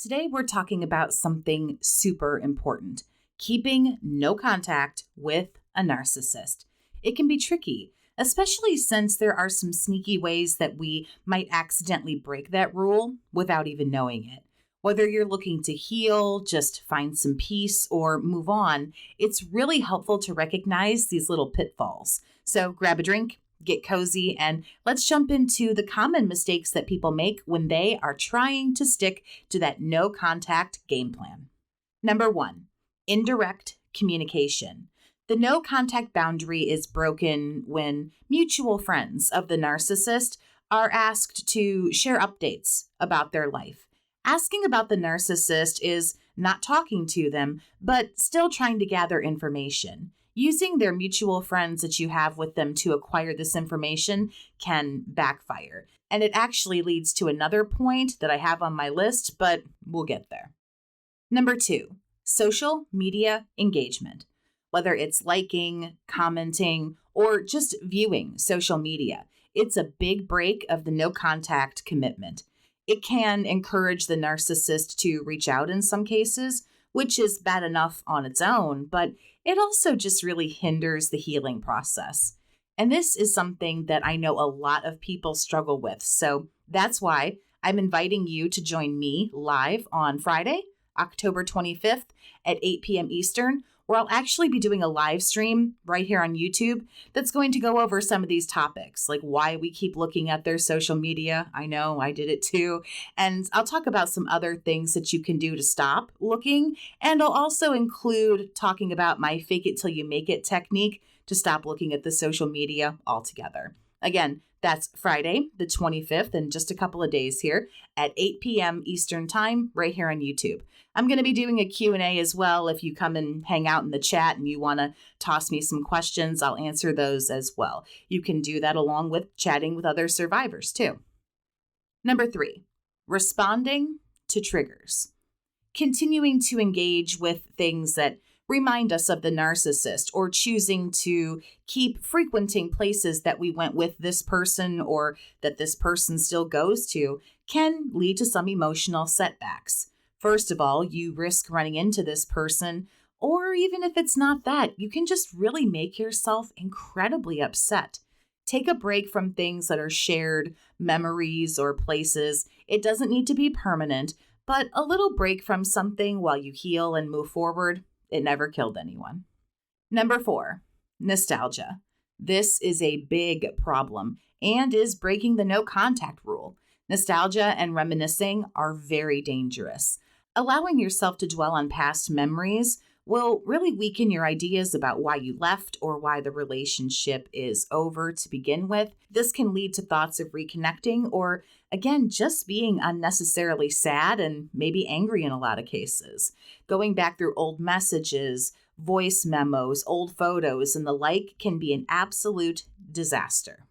Today, we're talking about something super important: keeping no contact with a narcissist. It can be tricky, especially since there are some sneaky ways that we might accidentally break that rule without even knowing it. Whether you're looking to heal, just find some peace, or move on, it's really helpful to recognize these little pitfalls. So grab a drink, get cozy, and let's jump into the common mistakes that people make when they are trying to stick to that no contact game plan. Number one, indirect communication. The no contact boundary is broken when mutual friends of the narcissist are asked to share updates about their life. Asking about the narcissist is not talking to them, but still trying to gather information. Using their mutual friends that you have with them to acquire this information can backfire. And it actually leads to another point that I have on my list, but we'll get there. Number two, social media engagement. Whether it's liking, commenting, or just viewing social media, it's a big break of the no contact commitment. It can encourage the narcissist to reach out in some cases, which is bad enough on its own, but it also just really hinders the healing process. And this is something that I know a lot of people struggle with. So that's why I'm inviting you to join me live on Friday, October 25th at 8 p.m. Eastern, where I'll actually be doing a live stream right here on YouTube that's going to go over some of these topics, like why we keep looking at their social media. I know, I did it too. And I'll talk about some other things that you can do to stop looking. And I'll also include talking about my fake it till you make it technique to stop looking at the social media altogether. Again, that's Friday, the 25th, in just a couple of days here at 8 p.m. Eastern Time, right here on YouTube. I'm going to be doing a Q&A as well. If you come and hang out in the chat and you want to toss me some questions, I'll answer those as well. You can do that along with chatting with other survivors too. Number three, responding to triggers. Continuing to engage with things that remind us of the narcissist, or choosing to keep frequenting places that we went with this person or that this person still goes to, can lead to some emotional setbacks. First of all, you risk running into this person, or even if it's not that, you can just really make yourself incredibly upset. Take a break from things that are shared memories or places. It doesn't need to be permanent, but a little break from something while you heal and move forward, it never killed anyone. Number four, nostalgia. This is a big problem and is breaking the no contact rule. Nostalgia and reminiscing are very dangerous. Allowing yourself to dwell on past memories will really weaken your ideas about why you left or why the relationship is over to begin with. This can lead to thoughts of reconnecting or, again, just being unnecessarily sad and maybe angry in a lot of cases. Going back through old messages, voice memos, old photos, and the like can be an absolute disaster.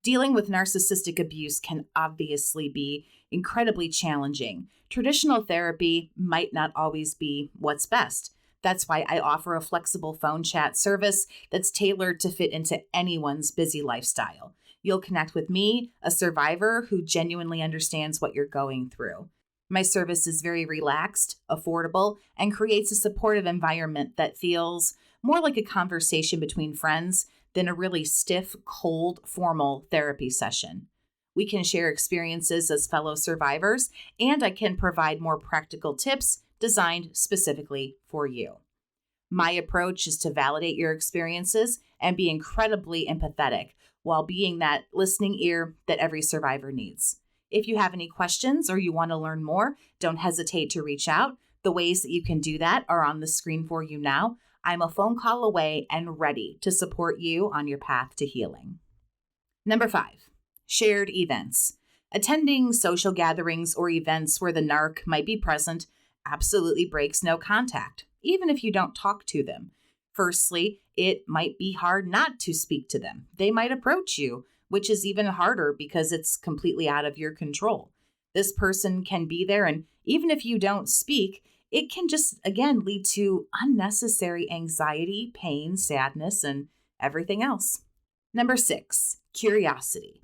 Dealing with narcissistic abuse can obviously be incredibly challenging. Traditional therapy might not always be what's best. That's why I offer a flexible phone chat service that's tailored to fit into anyone's busy lifestyle. You'll connect with me, a survivor who genuinely understands what you're going through. My service is very relaxed, affordable, and creates a supportive environment that feels more like a conversation between friends than a really stiff, cold, formal therapy session. We can share experiences as fellow survivors, and I can provide more practical tips designed specifically for you. My approach is to validate your experiences and be incredibly empathetic while being that listening ear that every survivor needs. If you have any questions or you want to learn more, don't hesitate to reach out. The ways that you can do that are on the screen for you now. I'm a phone call away and ready to support you on your path to healing. Number five, shared events. Attending social gatherings or events where the narc might be present absolutely breaks no contact, even if you don't talk to them. Firstly, it might be hard not to speak to them. They might approach you, which is even harder because it's completely out of your control. This person can be there, and even if you don't speak, it can just, again, lead to unnecessary anxiety, pain, sadness, and everything else. Number six, curiosity.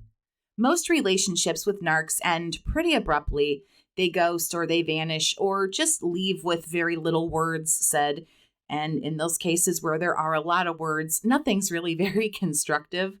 Most relationships with narcs end pretty abruptly They ghost or they vanish or just leave with very little words said. And in those cases where there are a lot of words, nothing's really very constructive.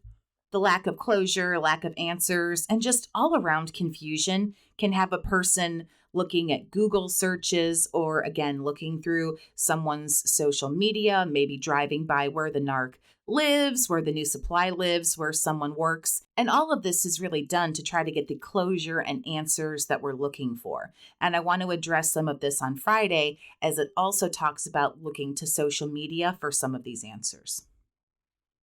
The lack of closure, lack of answers, and just all around confusion can have a person looking at Google searches or, again, looking through someone's social media, maybe driving by where the narc lives, where the new supply lives, where someone works. And all of this is really done to try to get the closure and answers that we're looking for. And I want to address some of this on Friday, as it also talks about looking to social media for some of these answers.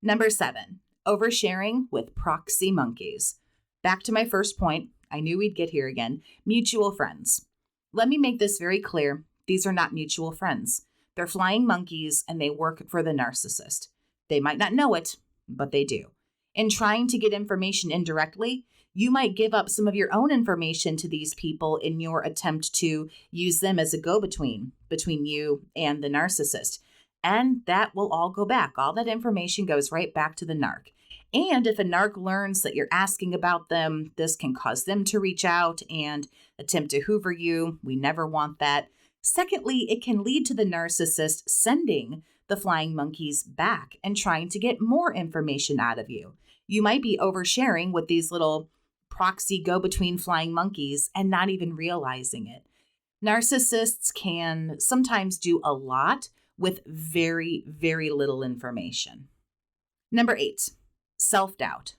Number 7, oversharing with proxy monkeys. Back to my first point. I knew we'd get here again. Mutual friends. Let me make this very clear. These are not mutual friends. They're flying monkeys and they work for the narcissist. They might not know it, but they do. In trying to get information indirectly, you might give up some of your own information to these people in your attempt to use them as a go-between between you and the narcissist. And that will all go back. All that information goes right back to the narc. And if a narc learns that you're asking about them, this can cause them to reach out and attempt to hoover you. We never want that. Secondly, it can lead to the narcissist sending the flying monkeys back and trying to get more information out of you. You might be oversharing with these little proxy go-between flying monkeys and not even realizing it. Narcissists can sometimes do a lot with very, very little information. Number 8. Self-doubt.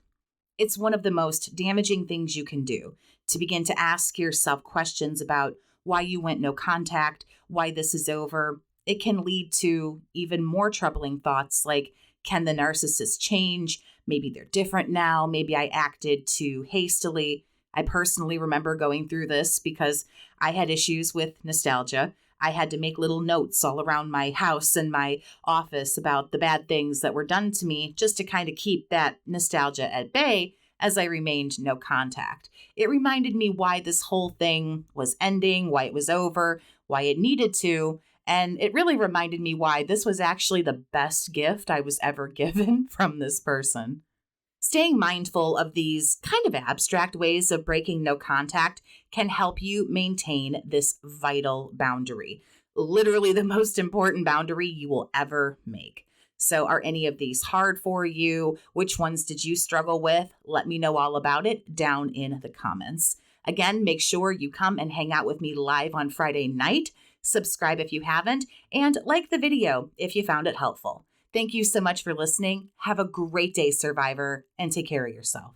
It's one of the most damaging things you can do, to begin to ask yourself questions about why you went no contact, why this is over. It can lead to even more troubling thoughts like, can the narcissist change? Maybe they're different now. Maybe I acted too hastily. I personally remember going through this because I had issues with nostalgia. I had to make little notes all around my house and my office about the bad things that were done to me just to kind of keep that nostalgia at bay as I remained no contact. It reminded me why this whole thing was ending, why it was over, why it needed to, and it really reminded me why this was actually the best gift I was ever given from this person. Staying mindful of these kind of abstract ways of breaking no contact can help you maintain this vital boundary. Literally the most important boundary you will ever make. So are any of these hard for you? Which ones did you struggle with? Let me know all about it down in the comments. Again, make sure you come and hang out with me live on Friday night. Subscribe if you haven't, and like the video if you found it helpful. Thank you so much for listening. Have a great day, Survivor, and take care of yourself.